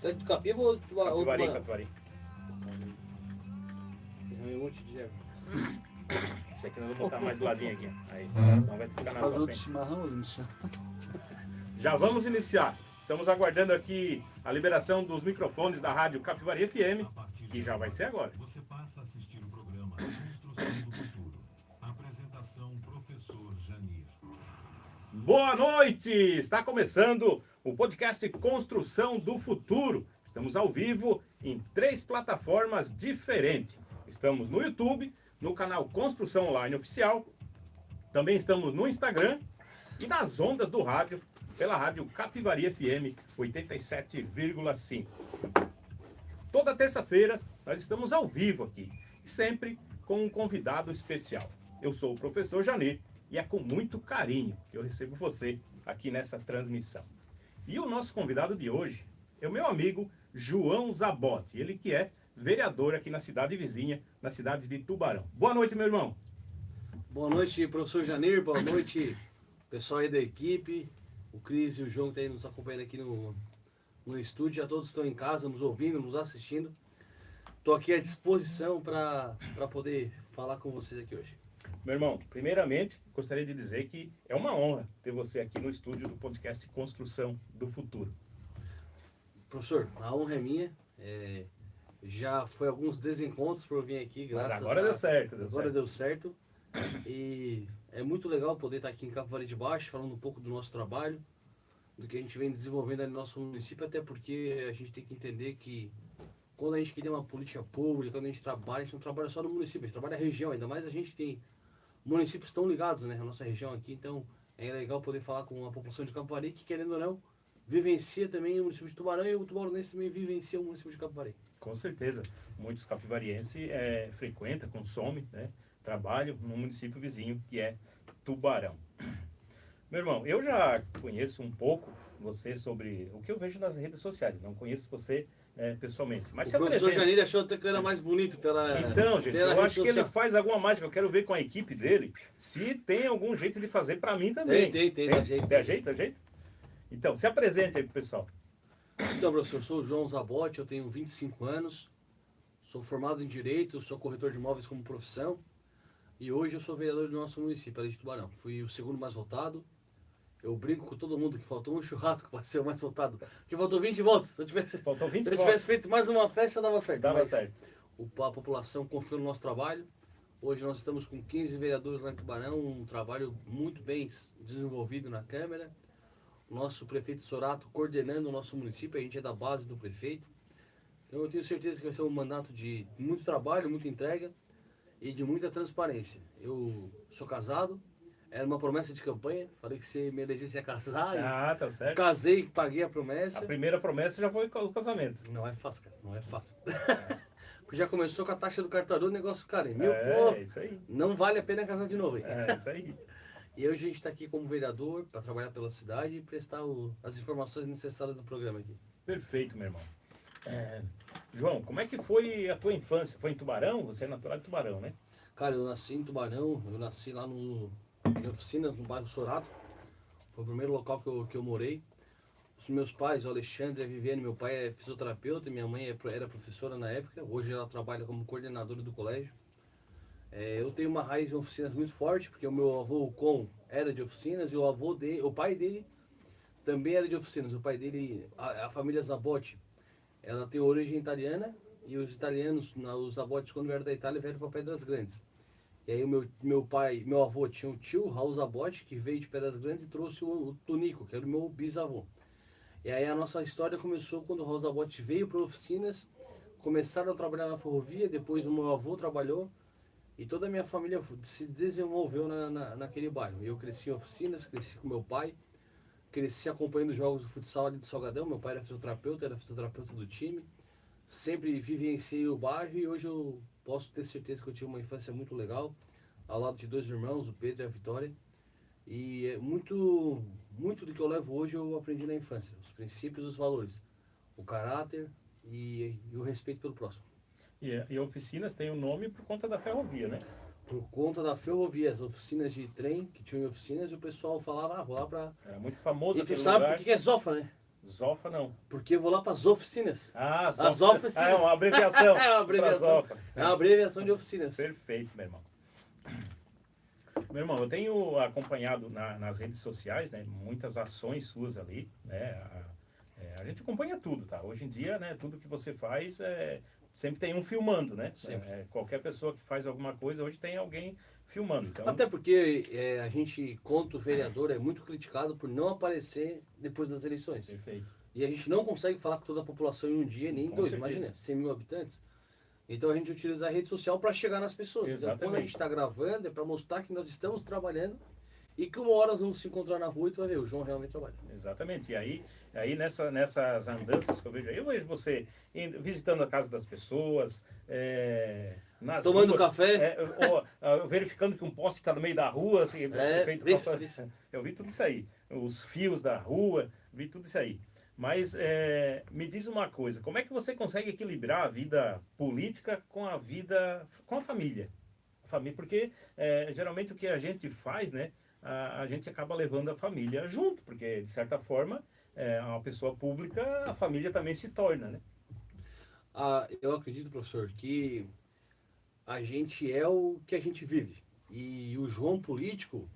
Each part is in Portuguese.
Tá de Capiva ou Capivari, Tubarão? Capivari. Tem um monte de erva. Isso aqui nós vamos botar mais do ladinho aqui. Aí, senão vai ficar na Fazer sua outro frente. chimarrão ali no chão. Já vamos iniciar. Estamos aguardando aqui a liberação dos microfones da rádio Capivari FM, que já vai ser agora. Você passa a assistir o programa Construção do Futuro. Apresentação Professor Janir. Boa noite! Está começando o podcast Construção do Futuro. Estamos ao vivo em 3 plataformas diferentes. Estamos no YouTube, no canal Construção Online Oficial. Também estamos no Instagram e nas ondas do rádio, pela rádio Capivari FM 87,5. Toda terça-feira nós estamos ao vivo aqui, sempre com um convidado especial. Eu sou o professor Janir e é com muito carinho que eu recebo você aqui nessa transmissão. E o nosso convidado de hoje é o meu amigo João Zabotti, ele que é vereador aqui na cidade vizinha, na cidade de Tubarão. Boa noite, meu irmão. Boa noite, professor Janir. Boa noite, pessoal aí da equipe. O Cris e o João que estão aí nos acompanhando aqui no estúdio. A todos que estão em casa, nos ouvindo, nos assistindo. Estou aqui à disposição para poder falar com vocês aqui hoje. Meu irmão, primeiramente, gostaria de dizer que é uma honra ter você aqui no estúdio do podcast Construção do Futuro. Professor, a honra é minha. Já foi alguns desencontros para eu vir aqui, Mas graças agora deu certo, Agora deu certo. E é muito legal poder estar aqui em Capivari de Baixo, falando um pouco do nosso trabalho, do que a gente vem desenvolvendo ali no nosso município, até porque a gente tem que entender que quando a gente cria uma política pública, quando a gente não trabalha só no município, a gente trabalha na região, ainda mais a gente tem municípios tão ligados, né, na nossa região aqui, então é legal poder falar com a população de Capivari, que querendo ou não, vivencia também o município de Tubarão e o tubaronense também vivencia o município de Capivari. Com certeza, muitos capivarienses frequentam, consomem, né, trabalham no município vizinho que é Tubarão. Meu irmão, eu já conheço um pouco você sobre o que eu vejo nas redes sociais, não conheço você pessoalmente. Mas O se professor apresente. Janir achou até que eu era mais bonito pela Então, gente, pela eu rede acho que social. ele faz alguma mágica. Eu quero ver com a equipe dele se tem algum jeito de fazer pra mim também. Tem, dá jeito. Dá jeito, dá jeito? Então, se apresente aí pro pessoal. Então, professor, eu sou o João Zabotti, eu tenho 25 anos, sou formado em Direito, sou corretor de imóveis como profissão e hoje eu sou vereador do nosso município, ali de Tubarão. Fui o segundo mais votado. Eu brinco com todo mundo que faltou um churrasco para ser o mais votado, porque faltou 20 votos. Faltou 20 Se eu votos. tivesse feito mais uma festa, dava certo. Dava Mas certo. A população confiou no nosso trabalho. Hoje nós estamos com 15 vereadores lá em Tubarão, um trabalho muito bem desenvolvido na Câmara. O nosso prefeito Sorato coordenando o nosso município, a gente é da base do prefeito. Então eu tenho certeza que vai ser um mandato de muito trabalho, muita entrega e de muita transparência. Eu sou casado, era uma promessa de campanha, falei que se me elegesse ia casar. Ah, tá certo. Casei, paguei a promessa. A primeira promessa já foi o casamento. Não é fácil, cara, não é fácil. Porque já começou com a taxa do cartão, o negócio, cara, é mil, Isso aí. não vale a pena casar de novo. Hein? Isso aí. E hoje a gente está aqui como vereador para trabalhar pela cidade e prestar as informações necessárias do programa aqui. Perfeito, meu irmão. João, como é que foi a tua infância? Foi em Tubarão? Você é natural de Tubarão, né? Cara, eu nasci em Tubarão, eu nasci lá em Oficinas, no bairro Sorato. Foi o primeiro local que eu morei. Os meus pais, o Alexandre e a Viviane, meu pai é fisioterapeuta e minha mãe era professora na época. Hoje ela trabalha como coordenadora do colégio. Eu tenho uma raiz em Oficinas muito forte, porque o meu avô, o Com, era de Oficinas e o pai dele também era de Oficinas. O pai dele, a família Zabotti, ela tem origem italiana e os italianos, os Zabotti, quando vieram da Itália, vieram para Pedras Grandes. E aí meu avô tinha um tio, Raul Zabotti, que veio de Pedras Grandes e trouxe o Tonico, que era o meu bisavô. E aí a nossa história começou quando o Raul Zabotti veio para Oficinas, começaram a trabalhar na ferrovia, depois o meu avô trabalhou, e toda a minha família se desenvolveu naquele bairro. Eu cresci em Oficinas, cresci com meu pai, cresci acompanhando os jogos do futsal ali do Salgadão. Meu pai era fisioterapeuta do time. Sempre vivenciei o bairro e hoje eu posso ter certeza que eu tive uma infância muito legal, ao lado de 2 irmãos, o Pedro e a Vitória. E muito do que eu levo hoje eu aprendi na infância. Os princípios e os valores, o caráter e o respeito pelo próximo. E Oficinas tem o nome por conta da ferrovia, né? Por conta da ferrovia, as oficinas de trem que tinham em Oficinas, e o pessoal falava, vou lá pra... Era muito famoso E tu aquele sabe lugar. por que é Zofa, né? Zofa não. Porque eu vou lá para as oficinas. Ah, As Zofa. oficinas. Ah, é uma abreviação. É uma abreviação. pra Zofa. É uma abreviação de oficinas. Perfeito, meu irmão. Meu irmão, eu tenho acompanhado nas redes sociais, né, muitas ações suas ali, né, a gente acompanha tudo, tá? Hoje em dia, né, tudo que você faz, sempre tem um filmando, né? Sempre. Qualquer pessoa que faz alguma coisa, hoje tem alguém filmando. Então, Até porque a gente, quanto vereador, é muito criticado por não aparecer depois das eleições. perfeito. E a gente não consegue falar com toda a população em um dia, nem em Com dois. certeza. Imagina, 100 mil habitantes. Então a gente utiliza a rede social para chegar nas pessoas. Então, quando a Exatamente. gente está gravando, é para mostrar que nós estamos trabalhando e que uma hora nós vamos se encontrar na rua e tu vai ver, o João realmente trabalha. Exatamente. E aí nessas andanças que eu vejo aí, eu vejo você visitando a casa das pessoas, nas Tomando ruas, café. verificando que um poste está no meio da rua, assim, feito Isso. eu vi tudo isso aí. Os fios da rua, vi tudo isso aí. Mas me diz uma coisa, como é que você consegue equilibrar a vida política com a vida, com a família? Porque geralmente o que a gente faz, né, a gente acaba levando a família junto, porque de certa forma, uma pessoa pública, a família também se torna, né? Eu acredito, professor, que a gente é o que a gente vive. E o João político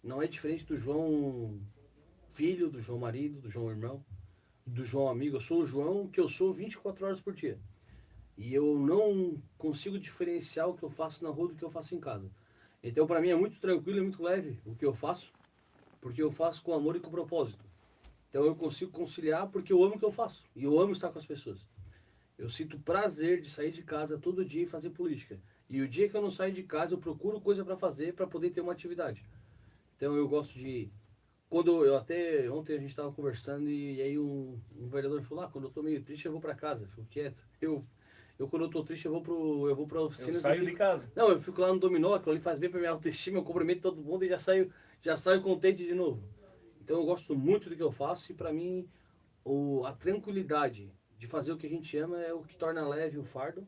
não é diferente do João filho, do João marido, do João irmão, do João amigo. Eu sou o João que eu sou 24 horas por dia. E eu não consigo diferenciar o que eu faço na rua do que eu faço em casa. Então, para mim, é muito tranquilo e muito leve o que eu faço, porque eu faço com amor e com propósito. Então, eu consigo conciliar porque eu amo o que eu faço. E eu amo estar com as pessoas. Eu sinto prazer de sair de casa todo dia e fazer política. E o dia que eu não saio de casa, eu procuro coisa para fazer para poder ter uma atividade. Então, eu gosto de... Ontem a gente estava conversando e aí um vereador falou, quando eu tô meio triste eu vou para casa, eu fico quieto. Quando eu tô triste eu vou pra oficina. Eu saio de casa. Não, eu fico lá no dominó, aquilo ali faz bem pra minha autoestima, eu cumprimento todo mundo e já saio contente de novo. Então eu gosto muito do que eu faço e pra mim a tranquilidade de fazer o que a gente ama é o que torna leve o fardo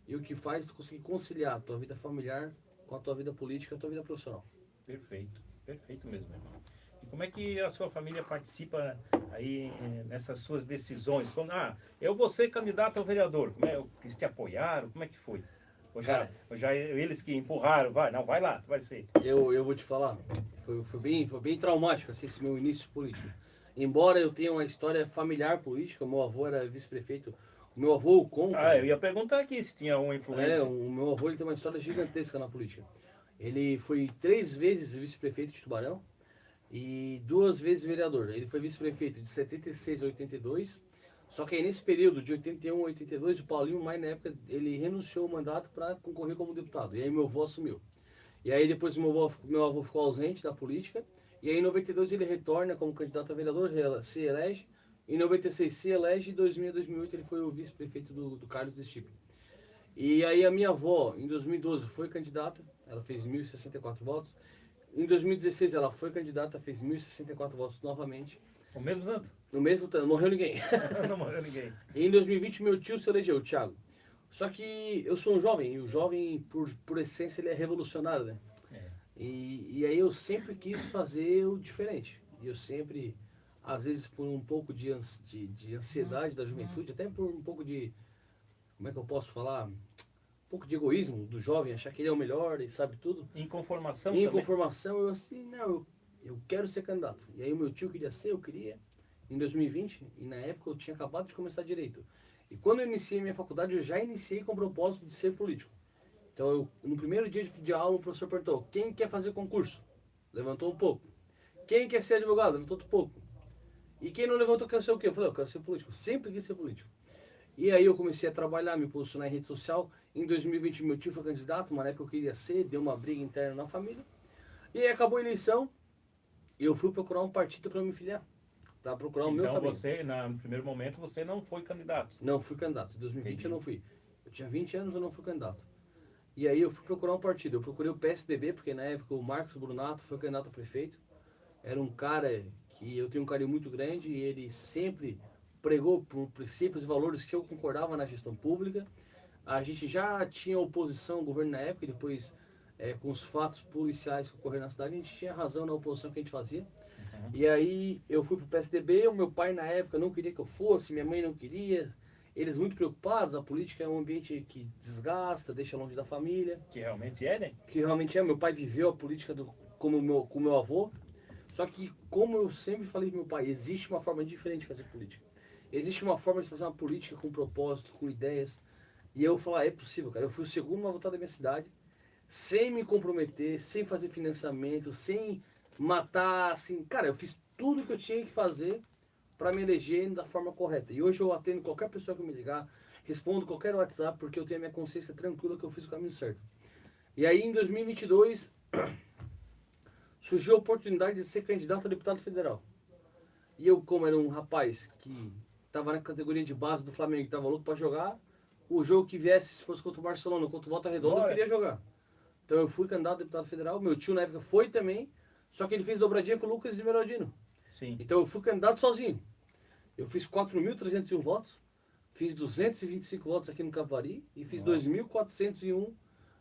e o que faz tu conseguir conciliar a tua vida familiar com a tua vida política e a tua vida profissional. Perfeito, perfeito mesmo, irmão. E como é que a sua família participa aí nessas suas decisões? Eu vou ser candidato ao vereador. Eles te apoiaram? Como é que foi? Ou já eles que empurraram? Vai lá, tu vai ser. Eu vou te falar, foi bem traumático assim, esse meu início político. Embora eu tenha uma história familiar política, meu avô era vice-prefeito, o meu avô, o Conca... eu ia perguntar aqui se tinha uma influência. O meu avô ele tem uma história gigantesca na política. Ele foi 3 vezes vice-prefeito de Tubarão e 2 vezes vereador. Ele foi vice-prefeito de 76 a 82, só que aí nesse período de 81 a 82, o Paulinho, mais na época, ele renunciou ao mandato para concorrer como deputado. E aí meu avô assumiu. E aí depois meu avô ficou ausente da política. E aí em 92 ele retorna como candidato a vereador, se elege. Em 96 se elege e em 2000 a 2008 ele foi o vice-prefeito do Carlos Stipe. E aí a minha avó, em 2012, foi candidata, ela fez 1.064 votos. Em 2016 ela foi candidata, fez 1.064 votos novamente. O mesmo tanto? No mesmo tanto, não morreu ninguém. Não morreu ninguém. E em 2020 meu tio se elegeu, o Thiago. Só que eu sou um jovem, e o jovem, por essência, ele é revolucionário, né? E aí eu sempre quis fazer o diferente. E eu sempre, às vezes por um pouco de ansiedade da juventude, até por um pouco de, como é que eu posso falar? Um pouco de egoísmo do jovem, achar que ele é o melhor e sabe tudo. Inconformação Em também? conformação, eu assim, não, eu quero ser candidato. E aí o meu tio queria ser, eu queria, em 2020, e na época eu tinha acabado de começar direito. E quando eu iniciei minha faculdade, eu já iniciei com o propósito de ser político. Então, no primeiro dia de aula, o professor perguntou, quem quer fazer concurso? Levantou um pouco. Quem quer ser advogado? Levantou outro pouco. E quem não levantou quer ser o quê? Eu falei, eu quero ser político. Sempre quis ser político. E aí eu comecei a trabalhar, me posicionar em rede social. Em 2020, meu tio foi candidato, uma época eu queria ser, deu uma briga interna na família. E aí acabou a eleição, e eu fui procurar um partido para me filiar. Para procurar o meu caminho. Então você, no primeiro momento, você não foi candidato? Não, fui candidato. Em 2020 Entendi. eu não fui. Eu tinha 20 anos, eu não fui candidato. E aí eu fui procurar um partido. Eu procurei o PSDB, porque na época o Marcos Brunato foi candidato a prefeito. Era um cara que eu tenho um carinho muito grande e ele sempre pregou por princípios e valores que eu concordava na gestão pública. A gente já tinha oposição ao governo na época, e depois com os fatos policiais que ocorreram na cidade, a gente tinha razão na oposição que a gente fazia. E aí eu fui pro PSDB, o meu pai na época não queria que eu fosse, minha mãe não queria. Eles muito preocupados, a política é um ambiente que desgasta, deixa longe da família. Que realmente é, né? Que realmente é, meu pai viveu a política com meu avô. Só que, como eu sempre falei pro meu pai, existe uma forma diferente de fazer política. Existe uma forma de fazer uma política com propósito, com ideias. E eu falei, é possível, cara. Eu fui o segundo a votar da minha cidade, sem me comprometer, sem fazer financiamento, sem matar, assim. Cara, eu fiz tudo que eu tinha que fazer para me eleger da forma correta. E hoje eu atendo qualquer pessoa que me ligar, respondo qualquer WhatsApp, porque eu tenho a minha consciência tranquila que eu fiz o caminho certo. E aí, em 2022, surgiu a oportunidade de ser candidato a deputado federal. E eu, como era um rapaz que estava na categoria de base do Flamengo e estava louco para jogar, o jogo que viesse, se fosse contra o Barcelona, contra o Volta Redonda, eu queria jogar. Então eu fui candidato a deputado federal, meu tio na época foi também, só que ele fez dobradinha com o Lucas Esmeraldino. Sim. Então eu fui candidato sozinho. Eu fiz 4.301 votos, fiz 225 votos aqui no Capivari e fiz 2.401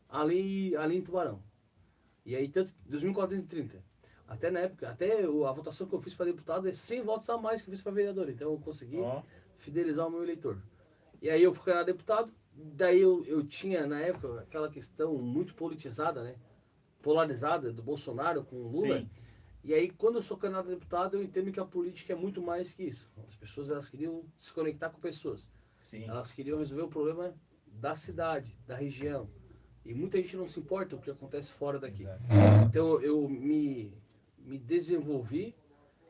ali em Tubarão. E aí, tanto 2.430. Até na época, a votação que eu fiz para deputado é 100 votos a mais que eu fiz para vereador. Então eu consegui fidelizar o meu eleitor. E aí eu fui candidato a deputado, daí eu tinha na época aquela questão muito politizada, né? Polarizada do Bolsonaro com o Lula. Sim. E aí, quando eu sou candidato a deputado, eu entendo que a política é muito mais que isso. As pessoas, elas queriam se conectar com pessoas. Sim. Elas queriam resolver o problema da cidade, da região. E muita gente não se importa com o que acontece fora daqui. Exato. Então, eu me desenvolvi,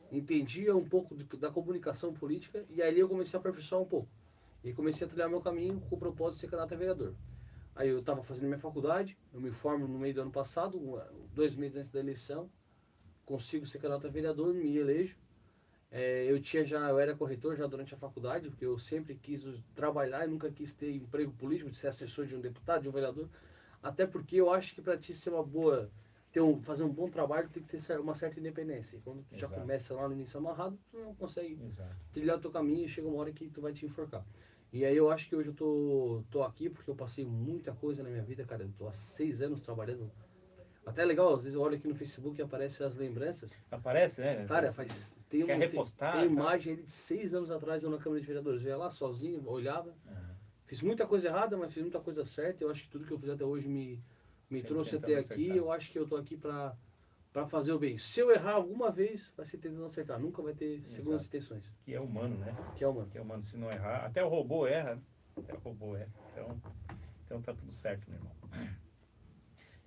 entendia um pouco da comunicação política, e aí eu comecei a aperfeiçoar um pouco. E comecei a trilhar meu caminho com o propósito de ser candidato a vereador. Aí eu estava fazendo minha faculdade, eu me formo no meio do ano passado, 2 meses antes da eleição, consigo ser candidato a vereador, me elejo. Eu era corretor já durante a faculdade, porque eu sempre quis trabalhar e nunca quis ter emprego político, de ser assessor de um deputado, de um vereador. Até porque eu acho que para ti ser uma boa, fazer um bom trabalho, tem que ter uma certa independência. E quando tu já começa lá no início amarrado, tu não consegue trilhar o teu caminho e chega uma hora que tu vai te enforcar. E aí eu acho que hoje eu tô aqui porque eu passei muita coisa na minha vida, cara. Eu tô há 6 anos trabalhando. Até é legal, às vezes eu olho aqui no Facebook e aparecem as lembranças. Aparece, né? Cara, tem repostar, tem imagem ali de 6 anos atrás, eu na Câmara de Vereadores. Eu ia lá sozinho, olhava. Fiz muita coisa errada, mas fiz muita coisa certa. Eu acho que tudo que eu fiz até hoje me trouxe até aqui. Acertar. Eu acho que eu tô aqui para fazer o bem. Se eu errar alguma vez, vai ser tentando acertar. Nunca vai ter segundas intenções. Que é humano, né? Que é humano. Que é humano, se não errar. Até o robô erra. Até o robô erra. Então tá tudo certo, meu irmão.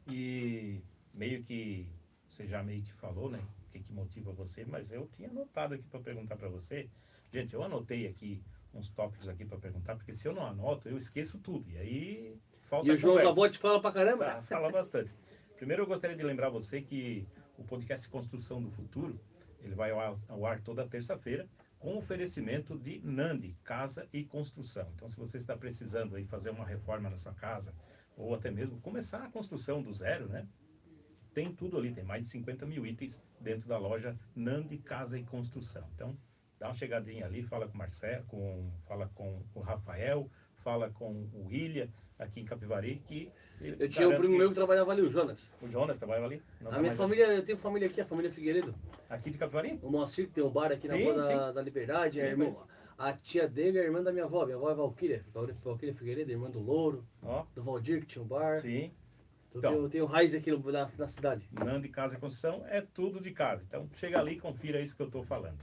E meio que você já meio que falou, né? O que motiva você, mas eu tinha anotado aqui para perguntar para você. Gente, eu anotei aqui uns tópicos aqui para perguntar, porque se eu não anoto, eu esqueço tudo. E aí falta. E o João Zavotti fala pra caramba? Fala bastante. Primeiro eu gostaria de lembrar você que o podcast Construção do Futuro, ele vai ao ar toda terça-feira, com oferecimento de Nandi, Casa e Construção. Então, se você está precisando aí fazer uma reforma na sua casa, ou até mesmo começar a construção do zero, né? Tem tudo ali, tem mais de 50 mil itens dentro da loja Nandi, Casa e Construção. Então, dá uma chegadinha ali, fala com o Marcelo, fala com o Rafael, fala com o William, aqui em Capivari, que... Eu tinha um primo meu que trabalhava ali, o Jonas. O Jonas trabalhava ali? A minha família, eu tenho família aqui, a família Figueiredo. Aqui de Capivari? O Moacir, que tem um bar aqui na Rua da Liberdade, a tia dele é a irmã da minha avó. Minha avó é Valquíria Figueiredo, irmã do Louro, do Valdir, que tinha um bar. Sim. Então, eu tenho raiz aqui na cidade. Nandi, Casa e Construção é tudo de casa. Então, chega ali e confira isso que eu estou falando.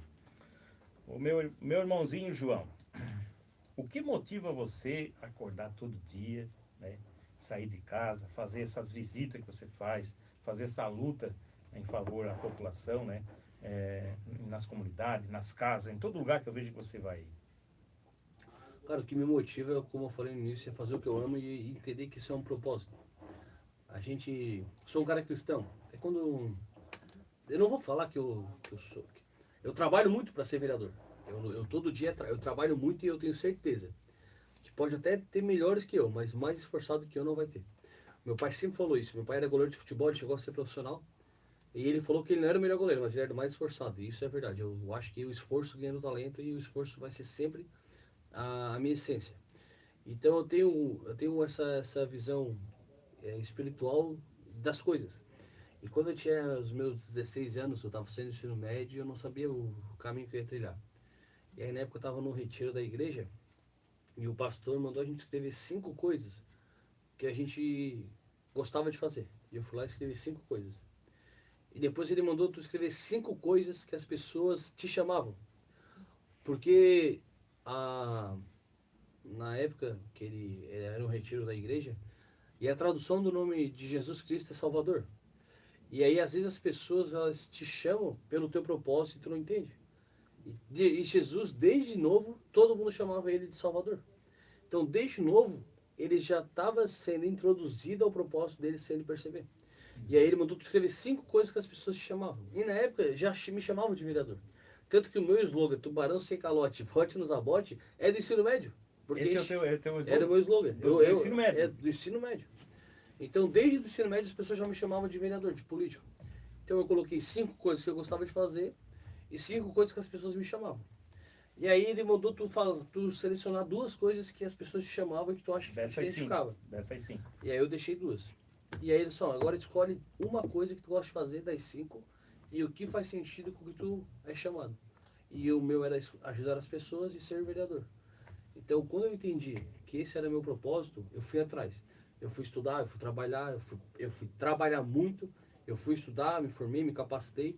O meu irmãozinho João, o que motiva você a acordar todo dia, né? Sair de casa, fazer essas visitas que você faz, fazer essa luta em favor da população, né? Nas comunidades, nas casas, em todo lugar que eu vejo que você vai. Cara, o que me motiva, como eu falei no início, é fazer o que eu amo e entender que isso é um propósito. Sou um cara cristão. Até quando eu não vou falar que eu sou. Eu trabalho muito para ser vereador. Eu todo dia eu trabalho muito e eu tenho certeza que pode até ter melhores que eu, mas mais esforçado que eu não vai ter. Meu pai sempre falou isso. Meu pai era goleiro de futebol, ele chegou a ser profissional. E ele falou que ele não era o melhor goleiro, mas ele era o mais esforçado. E isso é verdade. Eu acho que o esforço ganha o talento e o esforço vai ser sempre a minha essência. Então eu tenho essa visão espiritual das coisas. E quando eu tinha os meus 16 anos, eu estava saindo do ensino médio e eu não sabia o caminho que eu ia trilhar. E aí na época eu estava no retiro da igreja e o pastor mandou a gente escrever 5 coisas que a gente gostava de fazer. E eu fui lá e escrevi 5 coisas. E depois ele mandou tu escrever 5 coisas que as pessoas te chamavam. Porque na época que ele era um retiro da igreja, e a tradução do nome de Jesus Cristo é Salvador. E aí às vezes as pessoas elas te chamam pelo teu propósito e tu não entende. E Jesus, desde novo, todo mundo chamava ele de Salvador. Então, desde novo, ele já estava sendo introduzido ao propósito dele sem ele perceber. E aí ele mandou tu escrever 5 coisas que as pessoas te chamavam. E na época já me chamavam de vereador. Tanto que o meu slogan, tubarão sem calote, vote nos abote, é do ensino médio. Porque Esse é o teu slogan? era o meu slogan. Do ensino médio? É do ensino médio. Então, desde o ensino médio, as pessoas já me chamavam de vereador, de político. Então, eu coloquei 5 coisas que eu gostava de fazer e 5 coisas que as pessoas me chamavam. E aí ele mandou tu selecionar 2 coisas que as pessoas te chamavam e que tu acha que te identificava. Dessas 5. E aí eu deixei 2. E aí ele só, agora escolhe uma coisa que tu gosta de fazer das 5 e o que faz sentido com o que tu é chamado. E o meu era ajudar as pessoas e ser vereador. Então, quando eu entendi que esse era meu propósito, eu fui atrás. Eu fui estudar, eu fui trabalhar, eu fui trabalhar muito, eu fui estudar, me formei, me capacitei.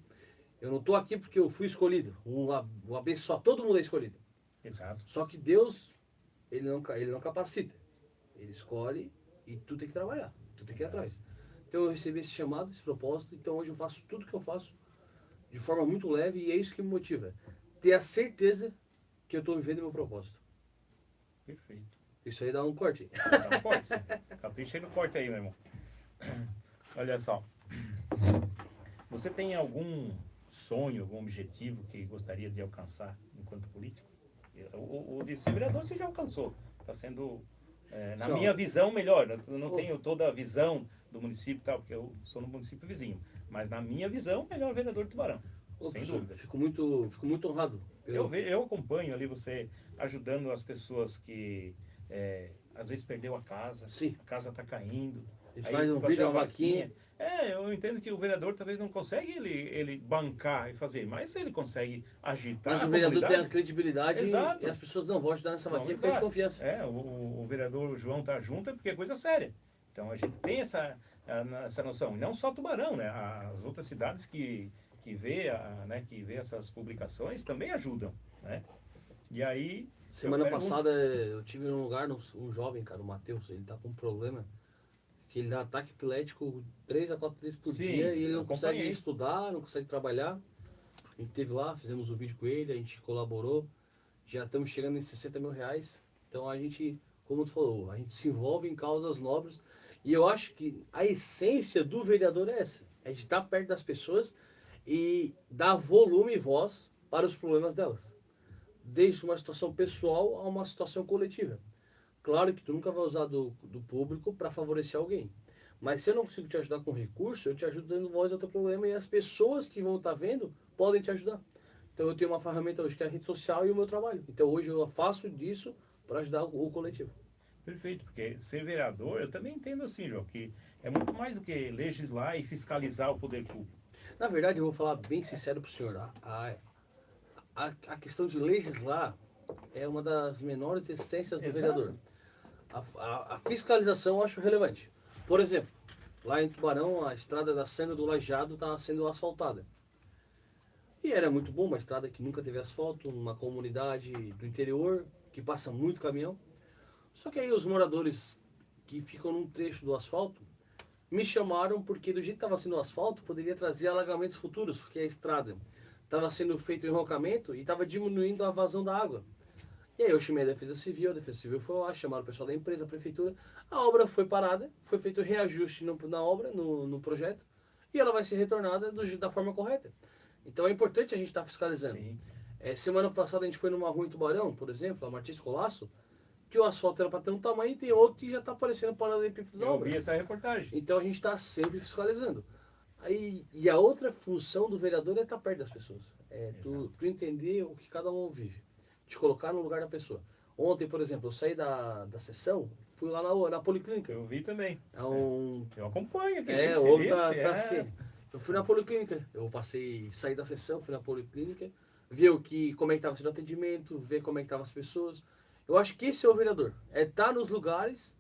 Eu não estou aqui porque eu fui escolhido. Um abençoar, todo mundo é escolhido. Exato. Só que Deus, ele não capacita. Ele escolhe e tu tem que trabalhar, tu tem que ir atrás. Então eu recebi esse chamado, esse propósito, então hoje eu faço tudo que eu faço de forma muito leve e é isso que me motiva. Ter a certeza que eu estou vivendo o meu propósito. Perfeito. Isso aí dá um corte. Dá um corte. Capricha aí no corte aí, meu irmão. Olha só. Você tem algum sonho, algum objetivo que gostaria de alcançar enquanto político? O de ser vereador você já alcançou. Está sendo, na minha visão, melhor. Eu não tenho toda a visão do município e tal, porque eu sou no município vizinho. Mas na minha visão, melhor vereador de Tubarão. Sem dúvida. Fico muito honrado. Eu acompanho ali você ajudando as pessoas que às vezes perdeu a casa. Sim. A casa está caindo. A gente faz um vídeo, uma vaquinha. Eu entendo que o vereador talvez não consegue ele bancar e fazer, mas ele consegue agitar. Mas o vereador tem a credibilidade. Exato. E as pessoas não vão ajudar nessa vaquinha porque é de confiança. O vereador João tá junto é porque é coisa séria. Então a gente tem essa noção. E não só Tubarão, né? As outras cidades que vê essas publicações também ajudam, né? E aí... Semana passada eu tive num lugar, um jovem, cara, o Matheus, ele tá com um problema que ele dá ataque epilético 3 a 4 vezes por dia e ele não consegue estudar, não consegue trabalhar. A gente esteve lá, fizemos um vídeo com ele, a gente colaborou, já estamos chegando em 60 mil reais. Então a gente, como tu falou, a gente se envolve em causas nobres e eu acho que a essência do vereador é essa, é de estar perto das pessoas e dar volume e voz para os problemas delas. Desde uma situação pessoal a uma situação coletiva. Claro que tu nunca vai usar do público para favorecer alguém. Mas se eu não consigo te ajudar com recurso, eu te ajudo dando voz ao teu problema e as pessoas que vão estar vendo podem te ajudar. Então eu tenho uma ferramenta hoje que é a rede social e o meu trabalho. Então hoje eu faço disso para ajudar o coletivo. Perfeito, porque ser vereador, eu também entendo assim, João, que é muito mais do que legislar e fiscalizar o poder público. Na verdade, eu vou falar bem sincero para o senhor. A questão de legislar é uma das menores essências do vereador. A fiscalização eu acho relevante. Por exemplo, lá em Tubarão, a estrada da Sanga do Lajeado está sendo asfaltada. E era muito bom, uma estrada que nunca teve asfalto, uma comunidade do interior, que passa muito caminhão. Só que aí os moradores que ficam num trecho do asfalto me chamaram porque do jeito que estava sendo o asfalto, poderia trazer alagamentos futuros, porque a estrada estava sendo feito enrocamento e estava diminuindo a vazão da água. E aí eu chamei a Defesa Civil foi lá, chamaram o pessoal da empresa, a prefeitura, a obra foi parada, foi feito reajuste na obra, no projeto, e ela vai ser retornada da forma correta. Então é importante a gente estar fiscalizando. Semana passada a gente foi numa rua em Tubarão, por exemplo, a Martins Colasso, que o asfalto era para ter um tamanho e tem outro que já está aparecendo paralelepípedo da obra. Eu vi essa reportagem. Então a gente está sempre fiscalizando. E a outra função do vereador é estar perto das pessoas. Tu entender o que cada um vive. Te colocar no lugar da pessoa. Ontem, por exemplo, eu saí da sessão, fui lá na policlínica. Eu vi também. Eu acompanho aqui. o homem tá assim. Eu fui na policlínica, saí da sessão, fui na policlínica, ver como é que estava sendo o atendimento, ver como é que estavam as pessoas. Eu acho que esse é o vereador, é estar nos lugares,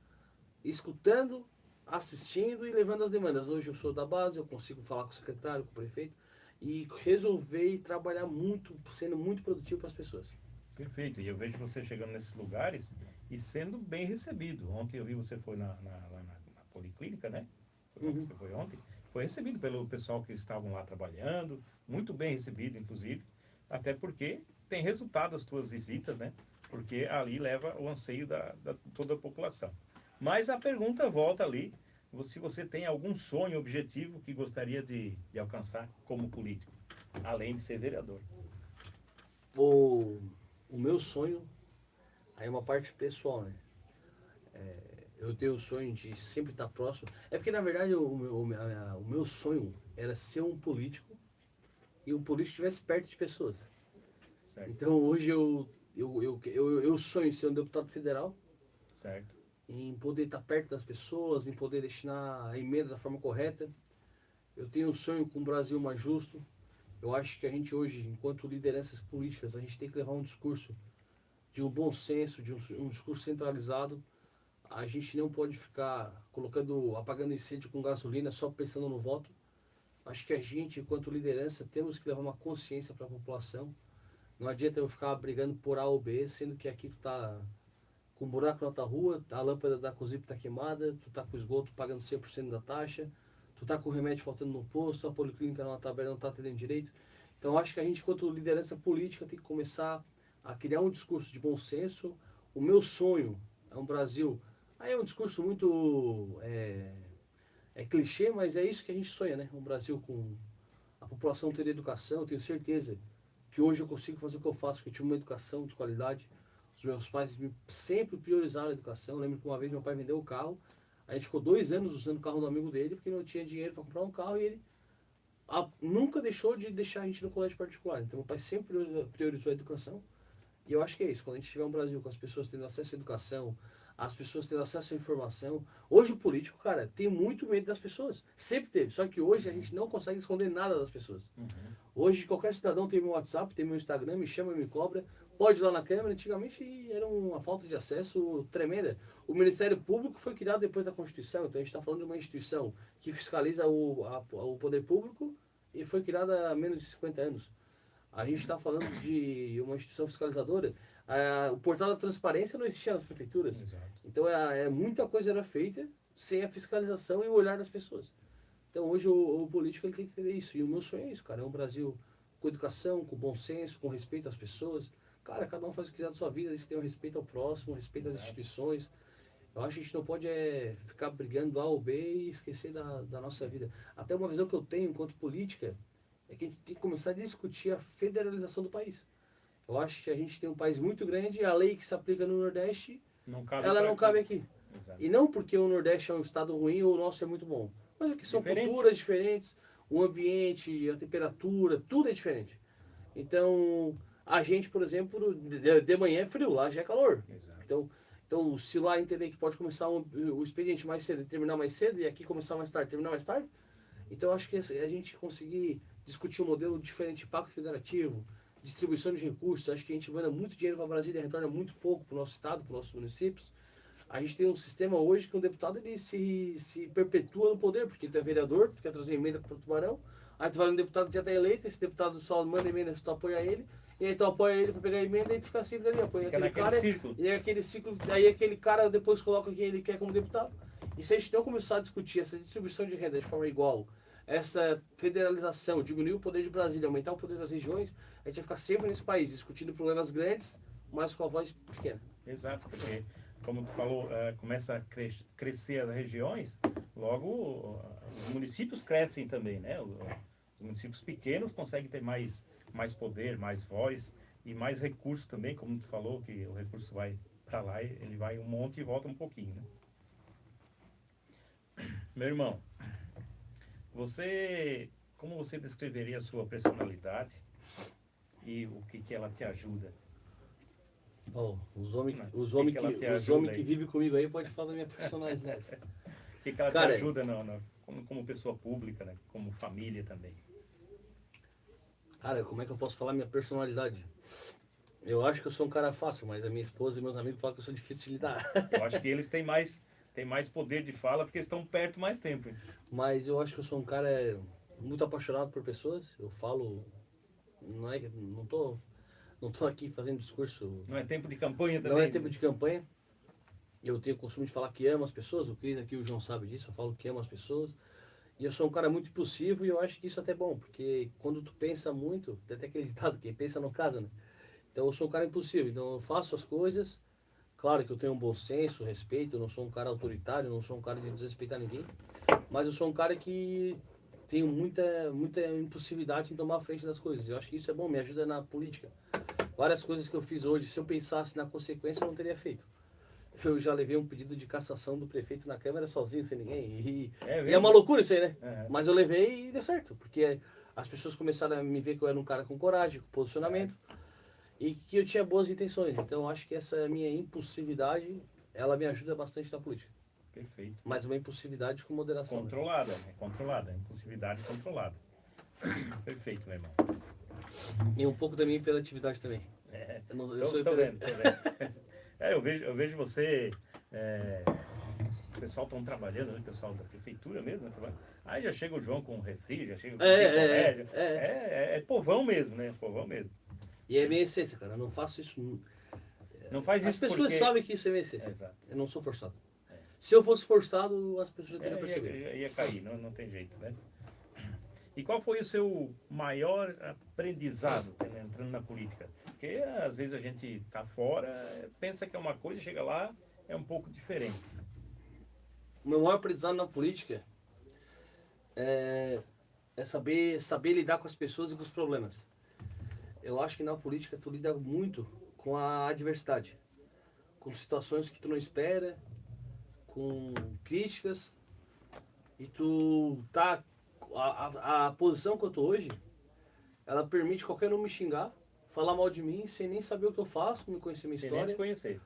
escutando, assistindo e levando as demandas. Hoje eu sou da base, eu consigo falar com o secretário, com o prefeito e resolver e trabalhar muito, sendo muito produtivo para as pessoas. Perfeito, e eu vejo você chegando nesses lugares e sendo bem recebido. Ontem eu vi você foi lá na policlínica, né? Foi lá que você foi ontem. Foi recebido pelo pessoal que estavam lá trabalhando, muito bem recebido, inclusive, até porque tem resultado as tuas visitas, né? Porque ali leva o anseio da toda a população. Mas a pergunta volta ali, se você tem algum sonho, objetivo que gostaria de alcançar como político, além de ser vereador. O meu sonho, aí é uma parte pessoal, né? Eu tenho o sonho de sempre estar próximo. É porque, na verdade, o meu sonho era ser um político e o político estivesse perto de pessoas. Certo. Então, hoje eu sonho em ser um deputado federal, Certo. em poder estar perto das pessoas, em poder destinar a emenda da forma correta. Eu tenho um sonho com um Brasil mais justo. Eu acho que a gente hoje, enquanto lideranças políticas, a gente tem que levar um discurso de um bom senso, de um discurso centralizado. A gente não pode ficar apagando incêndio com gasolina só pensando no voto. Acho que a gente, enquanto liderança, temos que levar uma consciência para a população. Não adianta eu ficar brigando por A ou B, sendo que aqui tu tá com um buraco na tua rua, a lâmpada da COSIP tá queimada, tu tá com o esgoto pagando 100% da taxa, tu tá com o remédio faltando no posto, a policlínica não tá atendendo direito. Então acho que a gente, enquanto liderança política, tem que começar a criar um discurso de bom senso. O meu sonho é um Brasil... Aí é um discurso muito clichê, mas é isso que a gente sonha, né? Um Brasil com a população ter educação. Eu tenho certeza que hoje eu consigo fazer o que eu faço, porque eu tive uma educação de qualidade. Os meus pais sempre priorizaram a educação. Eu lembro que uma vez meu pai vendeu o carro, a gente ficou 2 anos usando o carro do amigo dele, porque não tinha dinheiro para comprar um carro, e ele nunca deixou de deixar a gente no colégio particular. Então meu pai sempre priorizou a educação. E eu acho que é isso, quando a gente tiver um Brasil com as pessoas tendo acesso à educação, as pessoas tendo acesso à informação. Hoje o político, cara, tem muito medo das pessoas. Sempre teve. Só que hoje a gente não consegue esconder nada das pessoas. Hoje qualquer cidadão tem meu WhatsApp, tem meu Instagram, me chama, me cobra. Pode ir lá na Câmara. Antigamente era uma falta de acesso tremenda. O Ministério Público foi criado depois da Constituição. Então a gente está falando de uma instituição que fiscaliza o poder público e foi criada há menos de 50 anos. A gente está falando de uma instituição fiscalizadora. O portal da transparência não existia nas prefeituras. Exato. Então muita coisa era feita sem a fiscalização e o olhar das pessoas. Então hoje o político ele tem que entender isso. E o meu sonho é isso, cara. É um Brasil com educação, com bom senso, com respeito às pessoas. Cara, cada um faz o que quiser da sua vida, desde que tenha um respeito ao próximo, respeito às instituições. Eu acho que a gente não pode ficar brigando A ou B e esquecer da nossa vida. Até uma visão que eu tenho enquanto política é que a gente tem que começar a discutir a federalização do país. Eu acho que a gente tem um país muito grande e a lei que se aplica no Nordeste, ela não cabe aqui. Exato. E não porque o Nordeste é um estado ruim ou o nosso é muito bom. Mas é que são culturas diferentes, o ambiente, a temperatura, tudo é diferente. Então, a gente, por exemplo, de manhã é frio, lá já é calor. Exato. Então, se lá entender que pode começar o expediente mais cedo e terminar mais cedo, e aqui começar mais tarde, terminar mais tarde, então acho que a gente conseguir discutir um modelo diferente de pacto federativo, distribuição de recursos, acho que a gente manda muito dinheiro para Brasília e retorna muito pouco para o nosso estado, para os nossos municípios. A gente tem um sistema hoje que um deputado ele se perpetua no poder, porque tu é vereador, tu quer trazer emenda para o Tubarão, aí tu vai no deputado que já está eleito, esse deputado só manda emenda se tu apoia ele, e aí tu apoia ele para pegar a emenda e tu fica sempre ali, apoia Fica aquele cara, círculo. e aquele ciclo, aí aquele cara depois coloca quem ele quer como deputado. E se a gente não começar a discutir essa distribuição de renda de forma igual, essa federalização, diminuir o poder de Brasília, aumentar o poder das regiões, a gente vai ficar sempre nesse país, discutindo problemas grandes, mas com a voz pequena. Exato, porque, como tu falou, começa a crescer as regiões, logo os municípios crescem também, né? Os municípios pequenos conseguem ter mais poder, mais voz e mais recurso também, como tu falou, que o recurso vai para lá, ele vai um monte e volta um pouquinho, né? Meu irmão, como você descreveria a sua personalidade e o que ela te ajuda? Bom, os homens que ela te ajuda que aí? vivem comigo aí podem falar da minha personalidade. O que ela Cara, te ajuda no como pessoa pública, né? Como família também. Cara, como é que eu posso falar minha personalidade? Eu acho que eu sou um cara fácil, mas a minha esposa e meus amigos falam que eu sou difícil de lidar. Eu acho que eles têm mais poder de fala porque estão perto mais tempo. Hein? Mas eu acho que eu sou um cara muito apaixonado por pessoas. Eu falo, não tô aqui fazendo discurso. Não é tempo de campanha também. Não é tempo de campanha. Eu tenho o costume de falar que amo as pessoas. O Cris aqui, o João sabe disso. Eu falo que amo as pessoas. E eu sou um cara muito impulsivo e eu acho que isso é até bom, porque quando tu pensa muito, tem até aquele ditado, quem pensa não casa, né? Então eu sou um cara impulsivo, então eu faço as coisas. Claro que eu tenho um bom senso, respeito, eu não sou um cara autoritário, não sou um cara de desrespeitar ninguém, mas eu sou um cara que tenho muita impulsividade em tomar a frente das coisas. Eu acho que isso é bom, me ajuda na política. Várias coisas que eu fiz hoje, se eu pensasse na consequência, eu não teria feito. Eu já levei um pedido de cassação do prefeito na Câmara sozinho, sem ninguém. E é uma loucura isso aí, né? Uhum. Mas eu levei e deu certo, porque as pessoas começaram a me ver que eu era um cara com coragem, com posicionamento, e que eu tinha boas intenções. Então eu acho que essa minha impulsividade, ela me ajuda bastante na política. Perfeito. Mas uma impulsividade com moderação. Controlada, né? Controlada. Impulsividade controlada. Perfeito, meu irmão. E um pouco da minha hiperatividade também. É. Eu sou Tô vendo, hiperativo. tô vendo. Eu vejo você. O pessoal estão trabalhando, né? O pessoal da prefeitura mesmo, né? Aí já chega o João com refri, já chega com picolé. É povão mesmo, né? Povão mesmo. E é minha essência, cara. Eu não faço isso. Não faz As isso pessoas porque... sabem que isso é minha essência. Exato. Eu não sou forçado. Se eu fosse forçado, as pessoas já teriam Ia percebido. cair, não tem jeito, né? E qual foi o seu maior aprendizado entrando na política? Porque às vezes a gente tá fora, pensa que é uma coisa, chega lá, é um pouco diferente. O meu maior aprendizado na política é saber lidar com as pessoas e com os problemas. Eu acho que na política tu lida muito com a adversidade, com situações que tu não espera, com críticas, e tu tá a posição que eu tô hoje, ela permite qualquer um me xingar, falar mal de mim sem nem saber o que eu faço, me conhecer minha Sem nem te história. conhecer.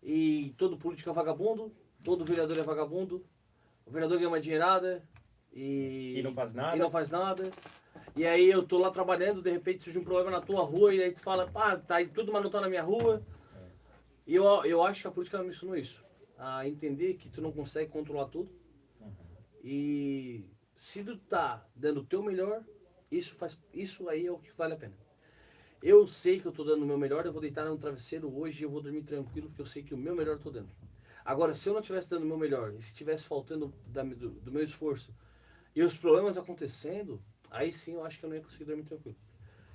E todo político é vagabundo, todo vereador é vagabundo, o vereador ganha uma dinheirada e não faz nada. E não faz nada. E aí eu tô lá trabalhando, de repente surge um problema na tua rua e aí tu fala, pá, tá aí tudo, mas não tá na minha rua. E eu acho que a política me ensinou isso, a entender que tu não consegue controlar tudo. E se tu tá dando o teu melhor, isso aí é o que vale a pena. Eu sei que eu tô dando o meu melhor, eu vou deitar no travesseiro hoje e eu vou dormir tranquilo, porque eu sei que o meu melhor eu tô dando. Agora, se eu não estivesse dando o meu melhor, e se estivesse faltando do meu esforço, e os problemas acontecendo, aí sim eu acho que eu não ia conseguir dormir tranquilo.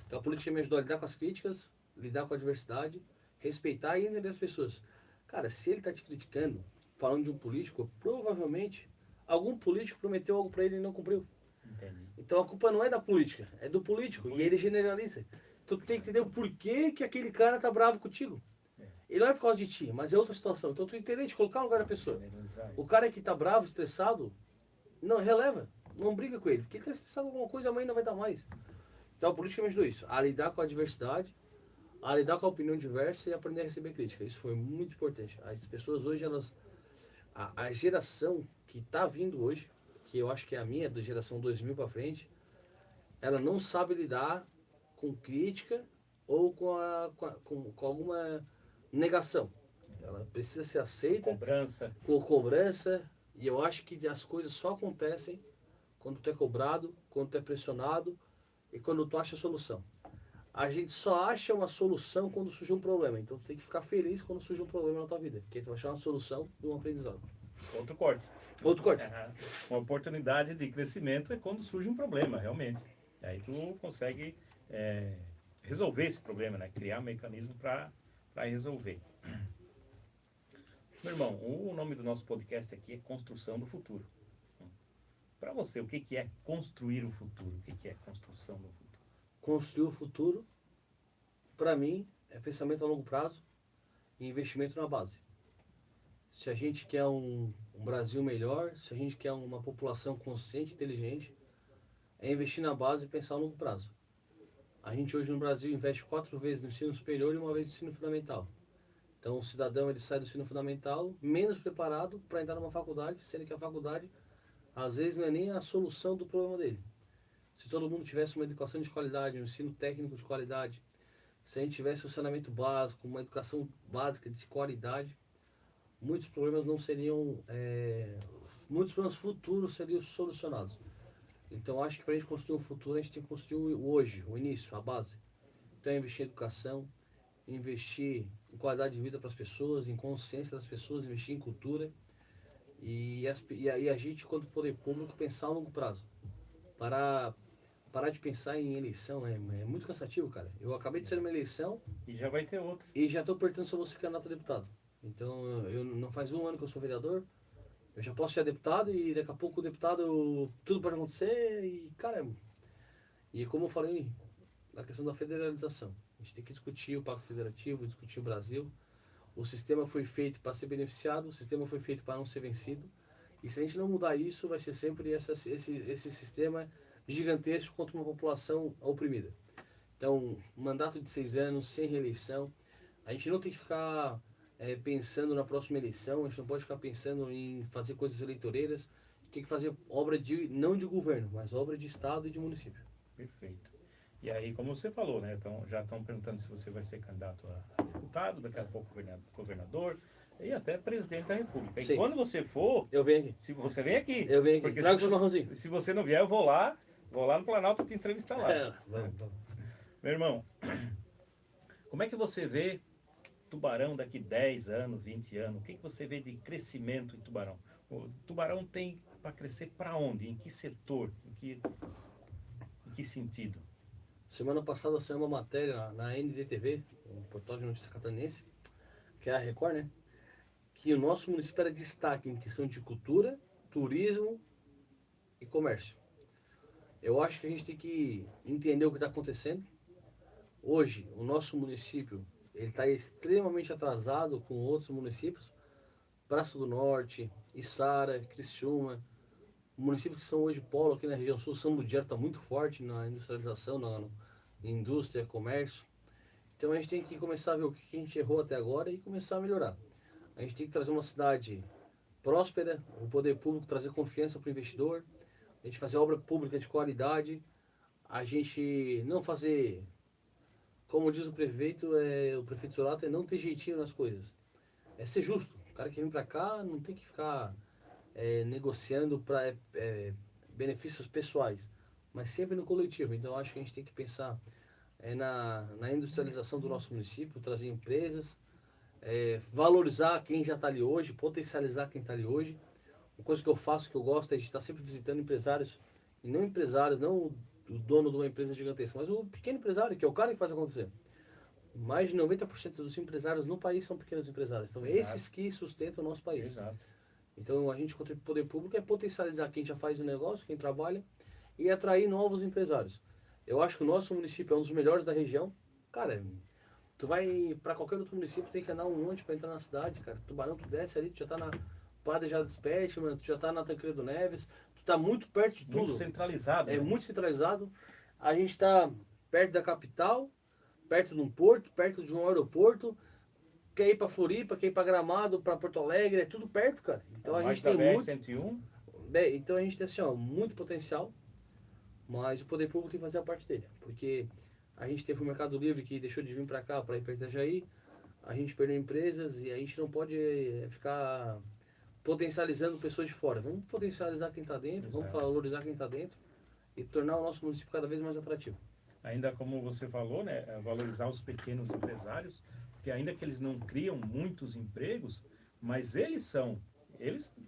Então a política me ajudou a lidar com as críticas, lidar com a adversidade, respeitar e entender as pessoas. Cara, se ele tá te criticando, falando de um político, provavelmente algum político prometeu algo para ele e não cumpriu. Entendi. Então a culpa não é da política, é do político. E ele generaliza. Então tu tem que entender o porquê que aquele cara tá bravo contigo. E não é por causa de ti, mas é outra situação. Então tu entender, te colocar no lugar da pessoa. O cara que tá bravo, estressado, não releva, não briga com ele. Porque ele tá estressado com alguma coisa, amanhã não vai estar mais. Então a política me ajudou isso, a lidar com a diversidade, a lidar com a opinião diversa e aprender a receber crítica. Isso foi muito importante. As pessoas hoje, a geração que tá vindo hoje, que eu acho que é a minha, da geração 2000 para frente, ela não sabe lidar com crítica ou com alguma negação. Ela precisa ser aceita. Cobrança. Com cobrança. E eu acho que as coisas só acontecem quando tu é cobrado, quando tu é pressionado e quando tu acha a solução. A gente só acha uma solução quando surge um problema. Então tu tem que ficar feliz quando surge um problema na tua vida. Porque tu vai achar uma solução de um aprendizado. Outro corte. Outro corte. Uma oportunidade de crescimento é quando surge um problema, realmente. E aí tu consegue resolver esse problema, né? Criar um mecanismo para resolver. Meu irmão, o nome do nosso podcast aqui é Construção do Futuro. Para você, o que é construir o futuro? O que é construção do futuro? Construir o futuro, para mim, é pensamento a longo prazo e investimento na base. Se a gente quer um Brasil melhor, se a gente quer uma população consciente e inteligente, é investir na base e pensar a longo prazo. A gente hoje no Brasil investe 4 vezes no ensino superior e 1 vez no ensino fundamental. Então o cidadão ele sai do ensino fundamental menos preparado para entrar numa faculdade, sendo que a faculdade, às vezes não é nem a solução do problema dele. Se todo mundo tivesse uma educação de qualidade, um ensino técnico de qualidade, se a gente tivesse um saneamento básico, uma educação básica de qualidade, muitos problemas não seriam, muitos problemas futuros seriam solucionados. Então acho que para a gente construir um futuro, a gente tem que construir o hoje, o início, a base. Então investir em educação, investir em qualidade de vida para as pessoas, em consciência das pessoas, investir em cultura e a gente, enquanto poder público, pensar a longo prazo. Parar de pensar em eleição é muito cansativo, cara. Eu acabei de sair numa eleição E já vai ter outro. e já estou apertando se eu vou ser candidato a deputado. Então, eu não faz um ano que eu sou vereador, eu já posso ser deputado e daqui a pouco o deputado, tudo pode acontecer e, cara, e como eu falei, na questão da federalização, a gente tem que discutir o Pacto Federativo, discutir o Brasil. O sistema foi feito para ser beneficiado, o sistema foi feito para não ser vencido. E se a gente não mudar isso, vai ser sempre esse sistema gigantesco contra uma população oprimida. Então, um mandato de 6 anos, sem reeleição. A gente não tem que ficar pensando na próxima eleição, a gente não pode ficar pensando em fazer coisas eleitoreiras. Tem que fazer obra não de governo, mas obra de Estado e de município. Perfeito. E aí, como você falou, né? Então, já estão perguntando se você vai ser candidato a deputado, daqui a pouco governador e até presidente da República. Sim. E quando você for, Eu venho aqui. se você vem aqui. Eu venho aqui. Porque Traga o se você, chimarrãozinho. se você não vier, eu vou lá no Planalto te entrevistar lá. Vamos. Meu irmão, como é que você vê Tubarão daqui 10 anos, 20 anos? O que você vê de crescimento em Tubarão? O Tubarão tem para crescer para onde? Em que setor? Em que sentido? Semana passada saiu uma matéria na NDTV, um portal de notícia catarinense, que é a Record, né? Que o nosso município era destaque em questão de cultura, turismo e comércio. Eu acho que a gente tem que entender o que está acontecendo. Hoje, o nosso município ele está extremamente atrasado com outros municípios. Braço do Norte, Içara, Criciúma, municípios que são hoje polo aqui na região sul. São Ludgero está muito forte na industrialização, na indústria, comércio. Então a gente tem que começar a ver o que a gente errou até agora e começar a melhorar. A gente tem que trazer uma cidade próspera, o poder público trazer confiança para o investidor, a gente fazer obra pública de qualidade, a gente não fazer, como diz o prefeito Zurato, é não ter jeitinho nas coisas. É ser justo. O cara que vem para cá não tem que ficar negociando para benefícios pessoais, mas sempre no coletivo. Então acho que a gente tem que pensar na industrialização do nosso município, trazer empresas, valorizar quem já está ali hoje, potencializar quem está ali hoje. Uma coisa que eu faço, que eu gosto, é de estar sempre visitando empresários, e não empresários, não o dono de uma empresa gigantesca, mas o pequeno empresário, que é o cara que faz acontecer. Mais de 90% dos empresários no país são pequenos empresários. Então, Exato. esses que sustentam o nosso país. Exato. Então, a gente, contra o poder público, é potencializar quem já faz o negócio, quem trabalha, e atrair novos empresários. Eu acho que o nosso município é um dos melhores da região. Cara, tu vai para qualquer outro município, tem que andar um monte para entrar na cidade, cara. Tubarão, tu desce ali, tu já tá na Padre Jada Spetman, tu já tá na Tancredo Neves, tu tá muito perto de tudo. Muito centralizado. É né? muito centralizado. A gente está perto da capital, perto de um porto, perto de um aeroporto. Quer ir para Floripa, quer ir para Gramado, para Porto Alegre, é tudo perto, cara. Então a gente tem muito. BR-101. Então a gente tem assim, ó, muito potencial, mas o poder público tem que fazer a parte dele. Porque a gente teve o Mercado Livre que deixou de vir para cá, para ir para Itajaí, a gente perdeu empresas e a gente não pode ficar potencializando pessoas de fora. Vamos potencializar quem está dentro, vamos valorizar quem está dentro e tornar o nosso município cada vez mais atrativo. Ainda como você falou, né, valorizar os pequenos empresários, porque ainda que eles não criam muitos empregos, mas eles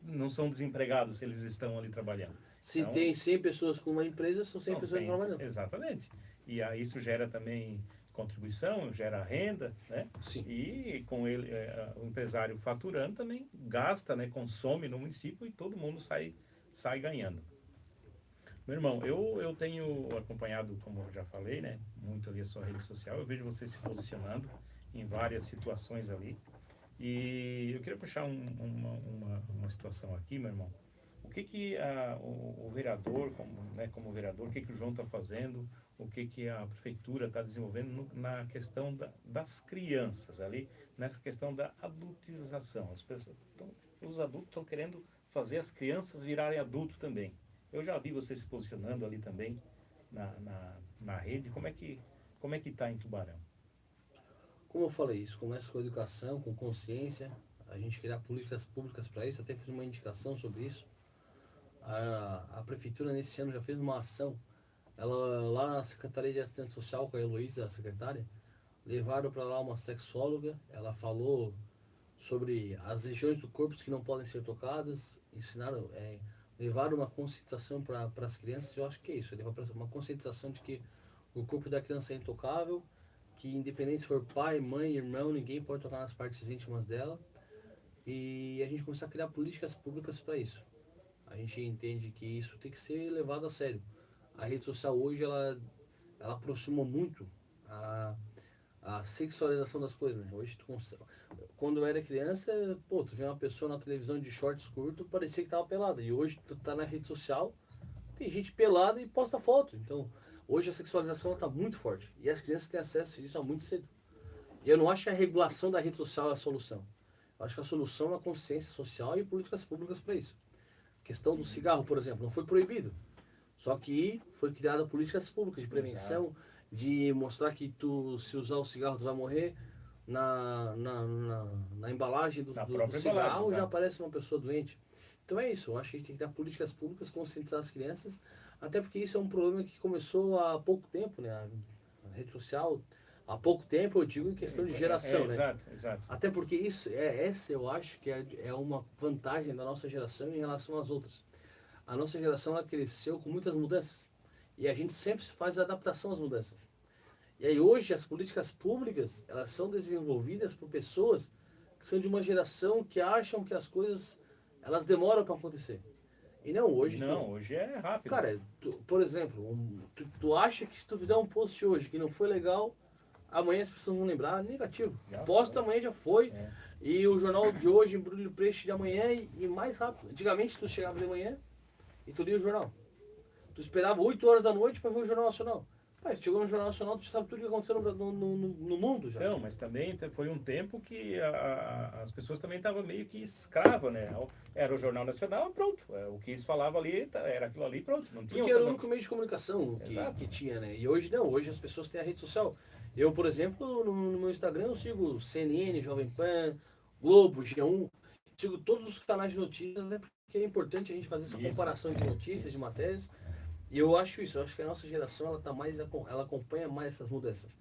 não são desempregados, eles estão ali trabalhando. Se Então, tem 100 pessoas com uma empresa, são 100 pessoas trabalhando. Exatamente. E aí isso gera também contribuição, gera renda, né? Sim. E com ele, o empresário faturando também gasta, né, consome no município e todo mundo sai ganhando. Meu irmão, eu tenho acompanhado, como eu já falei, né, muito ali a sua rede social, eu vejo você se posicionando em várias situações ali. E eu queria puxar uma situação aqui, meu irmão. O que o vereador, como vereador, o que o João está fazendo, o que a prefeitura está desenvolvendo na questão das crianças ali, nessa questão da adultização. Os adultos estão querendo fazer as crianças virarem adulto também. Eu já vi você se posicionando ali também na rede. Como é que está em Tubarão? Como eu falei, isso começa com educação, com consciência, a gente criar políticas públicas para isso, até fiz uma indicação sobre isso. A prefeitura nesse ano já fez uma ação, ela lá na Secretaria de Assistência Social, com a Heloísa, a secretária, levaram para lá uma sexóloga, ela falou sobre as regiões do corpo que não podem ser tocadas, ensinaram, levaram uma conscientização para as crianças. Eu acho que é isso, levar uma conscientização de que o corpo da criança é intocável, que independente se for pai, mãe, irmão, ninguém pode tocar nas partes íntimas dela, e a gente começar a criar políticas públicas para isso. A gente entende que isso tem que ser levado a sério. A rede social hoje, ela aproximou muito a sexualização das coisas, né? Hoje, quando eu era criança, pô, tu vê uma pessoa na televisão de shorts curto, parecia que tava pelada. E hoje, tu tá na rede social, tem gente pelada e posta foto. Então, hoje a sexualização está muito forte. E as crianças têm acesso a isso há muito cedo. E eu não acho que a regulação da rede social é a solução. Eu acho que a solução é a consciência social e políticas públicas para isso. A questão do cigarro, por exemplo, não foi proibido. Só que foi criada políticas públicas de prevenção, Exato. de mostrar que tu, se usar o cigarro, tu vai morrer. Na embalagem do própria cigarro embalagem, já exato. aparece uma pessoa doente. Então é isso, eu acho que a gente tem que dar políticas públicas, conscientizar as crianças, até porque isso é um problema que começou há pouco tempo, né? A rede social, há pouco tempo, eu digo em questão de geração, né? Exato, exato. Até porque essa eu acho que é uma vantagem da nossa geração em relação às outras. A nossa geração ela cresceu com muitas mudanças e a gente sempre faz a adaptação às mudanças. E aí hoje as políticas públicas elas são desenvolvidas por pessoas que são de uma geração que acham que as coisas elas demoram para acontecer. E não hoje. Não, hoje é rápido. Cara, por exemplo, tu acha que se tu fizer um post hoje que não foi legal, amanhã as pessoas vão lembrar negativo. Já Posta foi. amanhã já foi. É. E o jornal de hoje embrulha o peixe de amanhã e mais rápido. Antigamente tu chegava de manhã e tu lia o jornal. Tu esperava 8 horas da noite para ver o Jornal Nacional. Mas chegou no Jornal Nacional, tu sabe tudo o que aconteceu no mundo já. Então, mas também foi um tempo que as pessoas também estavam meio que escravas, né? Era o Jornal Nacional, pronto. O que eles falavam ali, era aquilo ali, pronto. Não tinha Porque era o outras único meio de comunicação Exato. que tinha, né? E hoje não, hoje as pessoas têm a rede social. Eu, por exemplo, no meu Instagram eu sigo CNN, Jovem Pan, Globo, G1, sigo todos os canais de notícias, né? Porque é importante a gente fazer essa Isso. comparação de notícias, de matérias. E eu acho isso, eu acho que a nossa geração ela acompanha mais essas mudanças.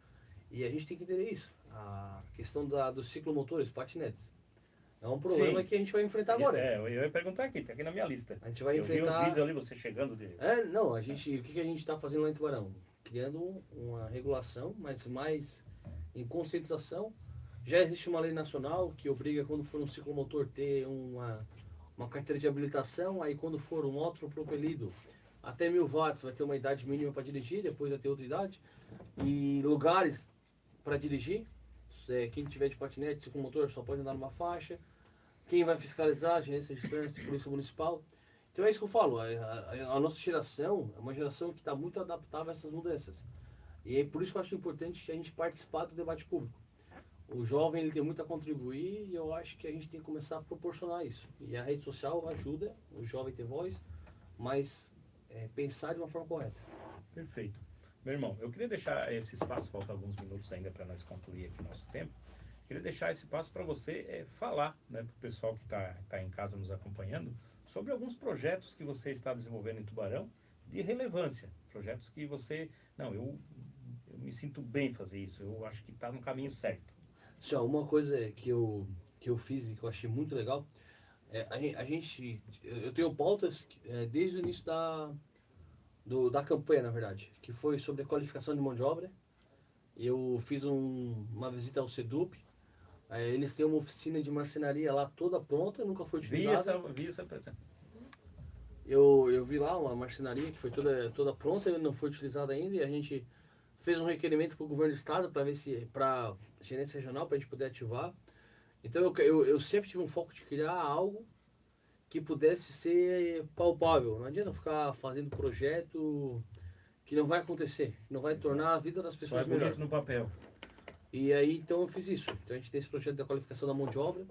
E a gente tem que entender isso. A questão dos ciclomotores, patinetes. É um problema Sim. que a gente vai enfrentar agora. Eu ia perguntar aqui, tá aqui na minha lista. A gente vai eu vi enfrentar. uns vídeos ali, você chegando de... Não, o que a gente está fazendo lá em Tubarão? Criando uma regulação, mas mais em conscientização. Já existe uma lei nacional que obriga, quando for um ciclomotor, ter uma carteira de habilitação. Aí, quando for um outro propelido, até 1000 watts vai ter uma idade mínima para dirigir, depois vai ter outra idade. E lugares para dirigir. Quem tiver de patinete, ciclomotor, só pode andar numa faixa. Quem vai fiscalizar? Agência de Trânsito, Polícia Municipal. Então é isso que eu falo, a nossa geração é uma geração que está muito adaptável a essas mudanças. E é por isso que eu acho importante que a gente participar do debate público. O jovem ele tem muito a contribuir e eu acho que a gente tem que começar a proporcionar isso. E a rede social ajuda o jovem a ter voz, mas pensar de uma forma correta. Perfeito. Meu irmão, eu queria deixar esse espaço, falta alguns minutos ainda para nós concluir aqui o nosso tempo. Queria deixar esse espaço para você falar, né, para o pessoal que está em casa nos acompanhando, sobre alguns projetos que você está desenvolvendo em Tubarão de relevância. Projetos que você... Não, eu me sinto bem fazer isso, eu acho que está no caminho certo. Só uma coisa que eu fiz e que eu achei muito legal, eu tenho pautas desde o início da campanha, na verdade, que foi sobre a qualificação de mão de obra. Eu fiz uma visita ao SEDUP. Eles têm uma oficina de marcenaria lá toda pronta, nunca foi utilizada. Vi essa... Eu vi lá uma marcenaria que foi toda pronta, não foi utilizada ainda, e a gente fez um requerimento para o governo do estado para a gerência regional, para a gente poder ativar. Então eu sempre tive um foco de criar algo que pudesse ser palpável. Não adianta ficar fazendo projeto que não vai acontecer, que não vai tornar a vida das pessoas Só é melhor. bonito no papel. E aí, então, eu fiz isso. Então, a gente tem esse projeto da qualificação da mão de obra.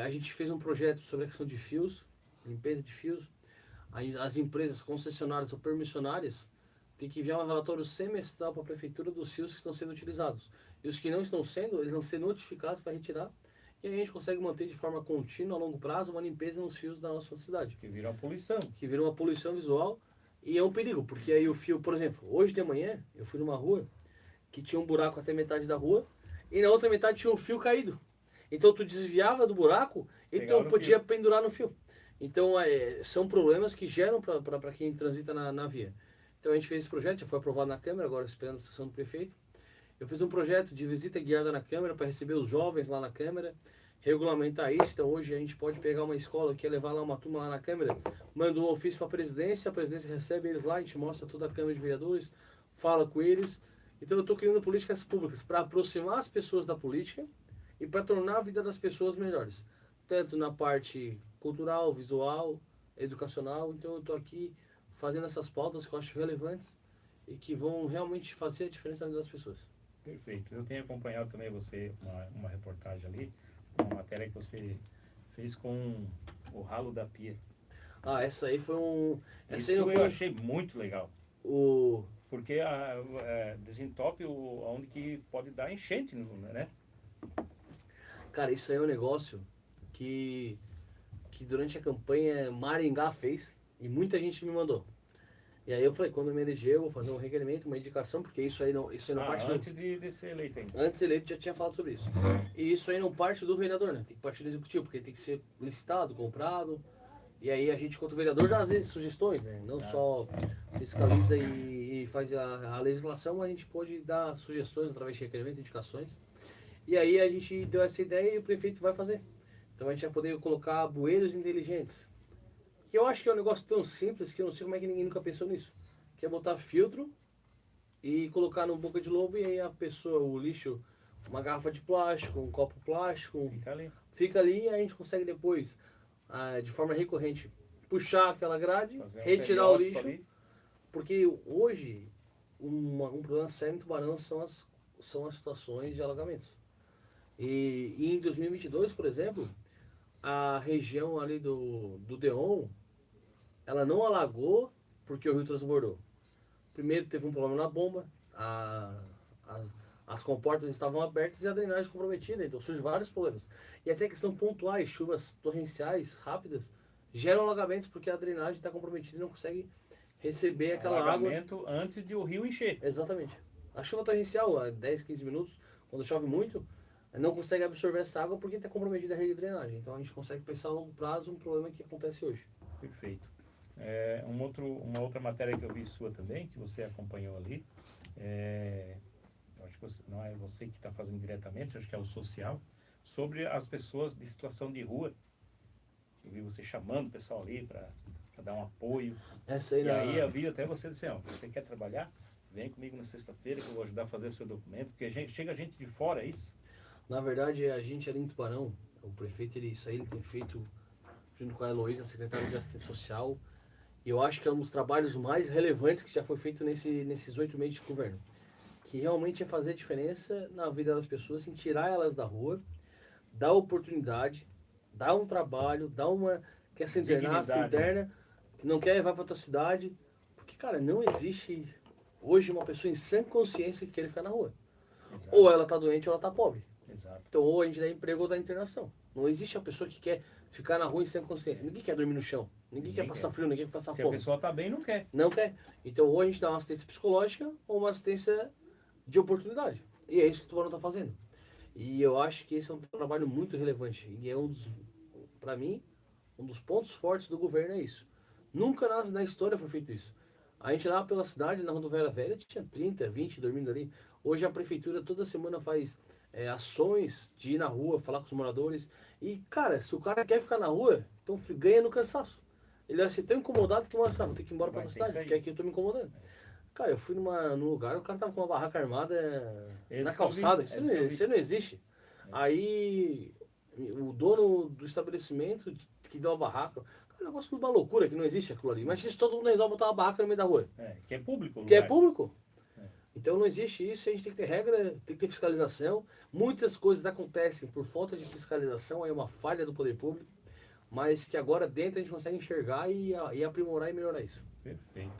A gente fez um projeto sobre a questão de fios. limpeza de fios. Aí as empresas concessionárias ou permissionárias têm que enviar um relatório semestral para a prefeitura dos fios que estão sendo utilizados. E os que não estão sendo, eles vão ser notificados para retirar. E aí a gente consegue manter de forma contínua, a longo prazo, uma limpeza nos fios da nossa cidade. Que vira uma poluição. Que vira uma poluição visual e é um perigo, porque aí o fio, por exemplo, hoje de manhã eu fui numa rua que tinha um buraco até metade da rua e na outra metade tinha um fio caído. Então tu desviava do buraco e tu podia pendurar no fio. Então são problemas que geram para quem transita na via. Então a gente fez esse projeto, já foi aprovado na Câmara, agora esperando a sessão do prefeito. Eu fiz um projeto de visita guiada na Câmara para receber os jovens lá na Câmara, regulamentar isso. Então hoje a gente pode pegar uma escola que quer levar lá uma turma lá na Câmara, manda um ofício para a presidência recebe eles lá, a gente mostra toda a Câmara de Vereadores, fala com eles. Então eu estou criando políticas públicas para aproximar as pessoas da política e para tornar a vida das pessoas melhores, tanto na parte cultural, visual, educacional. Então eu estou aqui fazendo essas pautas que eu acho relevantes e que vão realmente fazer a diferença na vida das pessoas. Perfeito. Eu tenho acompanhado também você, uma reportagem ali, uma matéria que você fez com o ralo da pia. Ah, essa aí foi um... Isso eu achei muito legal. Porque desentope onde que pode dar enchente, né? Cara, isso aí é um negócio que durante a campanha Maringá fez e muita gente me mandou. E aí eu falei, quando eu me eleger, eu vou fazer um requerimento, uma indicação, porque isso aí não parte antes de ser eleito ainda. Antes de eleito já tinha falado sobre isso. E isso aí não parte do vereador, né? Tem que partir do executivo, porque tem que ser licitado, comprado. E aí a gente, quanto vereador, dá às vezes sugestões, né? Não só fiscaliza e faz a legislação, mas a gente pode dar sugestões através de requerimento, indicações. E aí a gente deu essa ideia e o prefeito vai fazer. Então a gente vai poder colocar bueiros inteligentes. Que eu acho que é um negócio tão simples que eu não sei como é que ninguém nunca pensou nisso. Que é botar filtro e colocar no boca de lobo e aí a pessoa, o lixo, uma garrafa de plástico, um copo plástico, fica ali e a gente consegue depois, de forma recorrente, puxar aquela grade, retirar o lixo. Ali. Porque hoje, um problema sério em Tubarão são as situações de alagamentos. E em 2022, por exemplo, a região ali do Deon, ela não alagou porque o rio transbordou. Primeiro teve um problema na bomba, as comportas estavam abertas e a drenagem comprometida, então surgem vários problemas. E até questão pontuais, chuvas torrenciais rápidas, geram alagamentos porque a drenagem está comprometida e não consegue receber aquela alagamento antes de o rio encher. Exatamente. A chuva torrencial, a 10, 15 minutos, quando chove muito, não consegue absorver essa água porque está comprometida a rede de drenagem. Então a gente consegue pensar a longo prazo um problema que acontece hoje. Perfeito. Uma outra matéria que eu vi sua também, que você acompanhou ali, acho que não é você que está fazendo diretamente, acho que é o social, sobre as pessoas de situação de rua. Eu vi você chamando o pessoal ali para dar um apoio. Aí eu vi até você dizer, você quer trabalhar? Vem comigo na sexta-feira que eu vou ajudar a fazer o seu documento, porque chega gente de fora, é isso? Na verdade, a gente ali em Tubarão, o prefeito, ele tem feito, junto com a Heloísa, a secretária de Assistência Social, e eu acho que é um dos trabalhos mais relevantes que já foi feito nesses 8 meses de governo. Que realmente é fazer diferença na vida das pessoas, em tirar elas da rua, dar oportunidade, dar um trabalho, quer se internar, se interna, que não quer vai para outra cidade. Porque, cara, não existe hoje uma pessoa em sã consciência que quer ficar na rua. Exato. Ou ela tá doente ou ela tá pobre. Exato. Então, ou a gente dá emprego ou dá internação. Não existe a pessoa que quer ficar na rua em sem consciência. Ninguém quer dormir no chão. Ninguém quer passar frio, ninguém quer passar fome. Se a pessoa tá bem, não quer. Não quer. Então, ou a gente dá uma assistência psicológica ou uma assistência de oportunidade. E é isso que o Tubarão tá fazendo. E eu acho que esse é um trabalho muito relevante. E é para mim, um dos pontos fortes do governo é isso. Nunca na história foi feito isso. A gente lá pela cidade, na rodoviária velha, tinha 30, 20 dormindo ali. Hoje a prefeitura toda semana faz ações de ir na rua, falar com os moradores. E, cara, se o cara quer ficar na rua, então ganha no cansaço. Ele vai ser tão incomodado que vou ter que ir embora pra outra cidade, porque aqui eu tô me incomodando. Cara, eu fui num lugar, o cara tava com uma barraca armada na calçada. Isso não existe. Aí o dono do estabelecimento que deu a barraca, cara, é um negócio de uma loucura que não existe aquilo ali. Imagina se todo mundo resolve botar uma barraca no meio da rua. Que é público. Que é público. Então não existe isso, a gente tem que ter regra, tem que ter fiscalização. Muitas coisas acontecem por falta de fiscalização, aí é uma falha do poder público. mas que agora dentro a gente consegue enxergar e aprimorar e melhorar isso. Perfeito.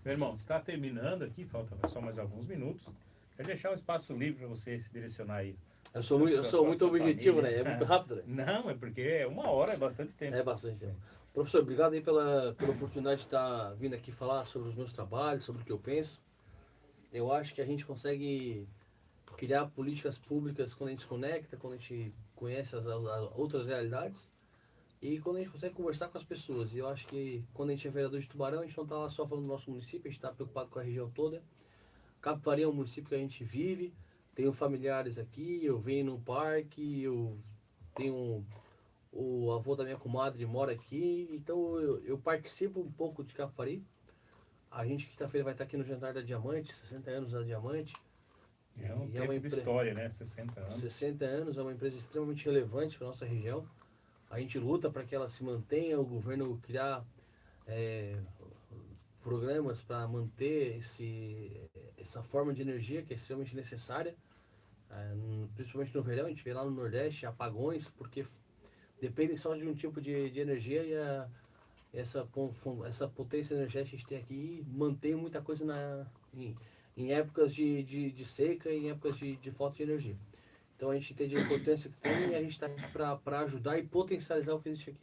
Meu irmão, está terminando aqui, falta só mais alguns minutos. Quero deixar um espaço livre para você se direcionar aí. Eu sou muito objetivo, família. né? É muito rápido, né? Não, é porque 1 hora é bastante tempo. É bastante tempo. Professor, obrigado aí pela oportunidade de estar vindo aqui falar sobre os meus trabalhos, sobre o que eu penso. Eu acho que a gente consegue criar políticas públicas quando a gente se conecta, quando a gente conhece as outras realidades e quando a gente consegue conversar com as pessoas. E eu acho que quando a gente é vereador de Tubarão, a gente não está lá só falando do nosso município, a gente está preocupado com a região toda. Capivari é um município que a gente vive, tenho familiares aqui, eu venho no parque, eu tenho o avô da minha comadre mora aqui, então eu participo um pouco de Capivari. A gente quinta-feira vai estar aqui no Jantar da Diamante, 60 anos da Diamante. É um E tempo de história, né? 60 anos. 60 anos, é uma empresa extremamente relevante para a nossa região. A gente luta para que ela se mantenha, o governo criar programas para manter essa forma de energia que é extremamente necessária. Principalmente no verão, a gente vê lá no Nordeste apagões, porque depende só de um tipo de energia e essa potência energética que a gente tem aqui mantém muita coisa em épocas de seca e em épocas de falta de energia. Então a gente entende a importância que tem e a gente está aqui para ajudar e potencializar o que existe aqui.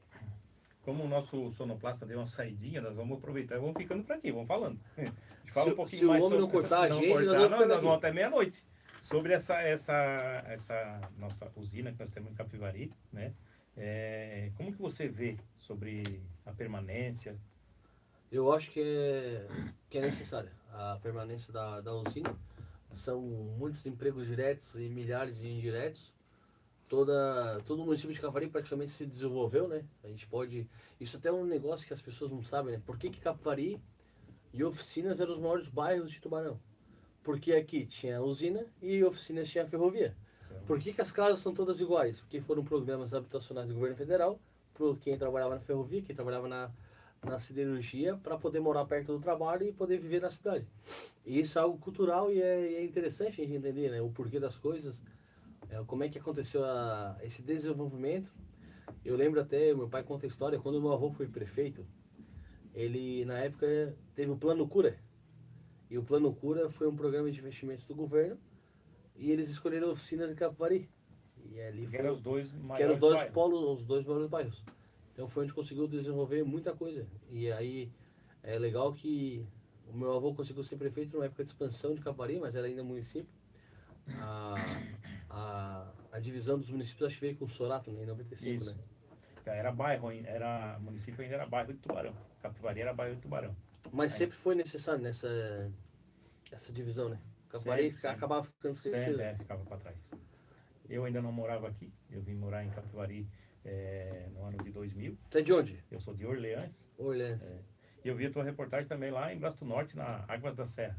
Como o nosso sonoplasta deu uma saidinha, nós vamos aproveitar e vamos ficando por aqui, vamos falando. A gente fala um pouquinho se mais o homem não cortar a gente, nós vamos até meia-noite. Sobre essa nossa usina que nós temos em Capivari, né? Como que você vê sobre a permanência? Eu acho que é necessária a permanência da usina. São muitos empregos diretos e milhares de indiretos. Todo o município de Capivari praticamente se desenvolveu, né? A gente pode... Isso até é um negócio que as pessoas não sabem, né? Por que Capivari e Oficinas eram os maiores bairros de Tubarão? Porque aqui tinha usina e Oficinas tinha ferrovia. Por que as casas são todas iguais? Porque foram programas habitacionais do governo federal para quem trabalhava na ferrovia, quem trabalhava na siderurgia, para poder morar perto do trabalho e poder viver na cidade. E isso é algo cultural e é interessante a gente entender, né? O porquê das coisas. Como é que aconteceu esse desenvolvimento. Eu lembro até, meu pai conta a história, quando meu avô foi prefeito, ele na época teve o Plano Cura. E o Plano Cura foi um programa de investimentos do governo e eles escolheram Oficinas em Capivari. E ali Que eram os dois maiores que eram os dois bairros. polos, os dois maiores bairros. Então foi onde conseguiu desenvolver muita coisa. E aí é legal que o meu avô conseguiu ser prefeito numa época de expansão de Capivari, mas era ainda município. A divisão dos municípios acho que veio com o Sorato, né, em 95, Isso. né? Era bairro, município ainda era bairro de Tubarão. Capivari era bairro de Tubarão. Mas sempre foi necessário essa divisão, né? Capivari Sempre. acabava ficando esquecido. Ficava para trás. Eu ainda não morava aqui, eu vim morar em Capivari no ano de 2000. Tu é de onde? Eu sou de Orleans. Orleans. E eu vi a tua reportagem também lá em Braço do Norte, na Águas da Serra.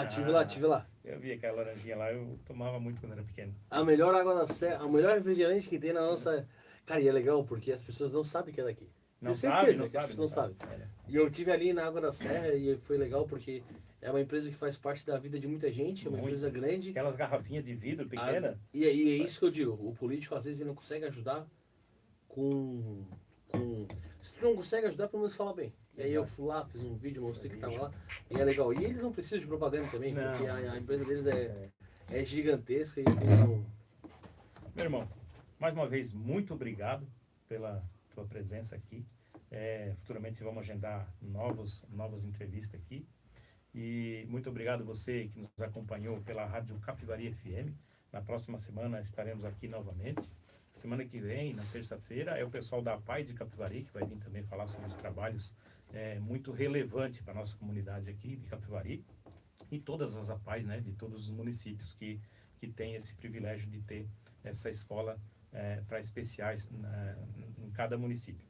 Tive lá. Eu vi aquela laranjinha lá, eu tomava muito quando era pequeno. A melhor água da serra, a melhor refrigerante que tem na nossa... Cara, e é legal porque as pessoas não sabem que é daqui. Não Tenho sabe, certeza não que as sabe, pessoas não sabem. É, né? E eu tive ali na Água da Serra e foi legal porque é uma empresa que faz parte da vida de muita gente, é uma Muito. empresa grande. Aquelas garrafinhas de vidro pequena. E é isso que eu digo, o político às vezes ele não consegue ajudar com... Se tu não consegue ajudar, pelo menos fala bem. E aí eu fui lá, fiz um vídeo, mostrei que tava lá, e é legal. E eles não precisam de propaganda também, Não, porque a não empresa deles é gigantesca e tem Meu irmão, mais uma vez, muito obrigado pela tua presença aqui. Futuramente vamos agendar novas entrevistas aqui. E muito obrigado você que nos acompanhou pela Rádio Capivari FM. Na próxima semana estaremos aqui novamente. Semana que vem, na terça-feira, é o pessoal da APAI de Capivari, que vai vir também falar sobre os trabalhos muito relevantes para a nossa comunidade aqui de Capivari. E todas as APAIs, né, de todos os municípios que têm esse privilégio de ter essa escola para especiais em cada município.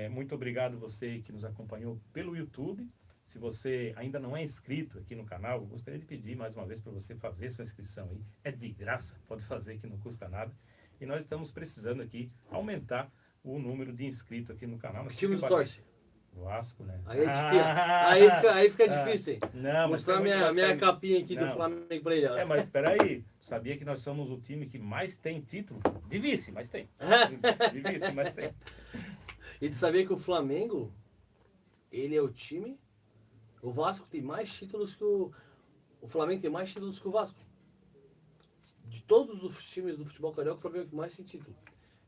Muito obrigado você que nos acompanhou pelo YouTube. Se você ainda não é inscrito aqui no canal, eu gostaria de pedir mais uma vez para você fazer sua inscrição aí. É de graça, pode fazer que não custa nada. E nós estamos precisando aqui aumentar o número de inscritos aqui no canal. Que time do torce? Vasco, né? Aí é difícil. Aí fica difícil, hein? Não, mostrar minha capinha aqui do Flamengo pra ele. Mas espera aí. Sabia que nós somos o time que mais tem título? De vice, mas tem. De vice, mas tem. E de saber que o Flamengo, ele é o time. O Vasco tem mais títulos que o Flamengo tem mais títulos que o Vasco. De todos os times do futebol carioca, o Flamengo é o que mais tem título.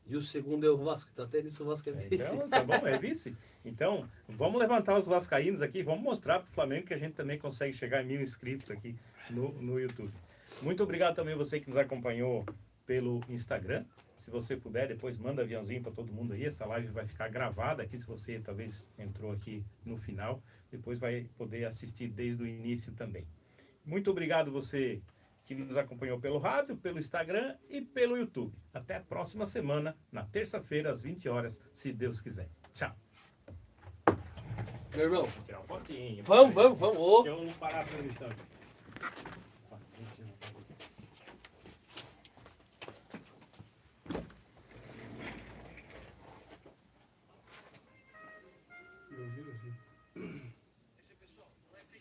E o segundo é o Vasco. Então até nisso o Vasco é vice. Então, tá bom, é vice. Então, vamos levantar os vascaínos aqui, vamos mostrar pro Flamengo que a gente também consegue chegar a 1000 inscritos aqui no YouTube. Muito obrigado também você que nos acompanhou pelo Instagram. Se você puder, depois manda aviãozinho para todo mundo aí. Essa live vai ficar gravada aqui, se você talvez entrou aqui no final. Depois vai poder assistir desde o início também. Muito obrigado você que nos acompanhou pelo rádio, pelo Instagram e pelo YouTube. Até a próxima semana, na terça-feira, às 20 horas, se Deus quiser. Tchau. Meu irmão, Vou tirar uma fotinha. vamos. Ô. Deixa eu não parar a transmissão.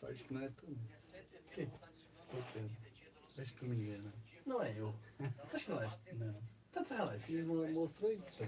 Sorte que não é tu. Acho que me engana. Não é eu. Acho que não é. Não. Tá de sacanagem. Ele mostrou a edição.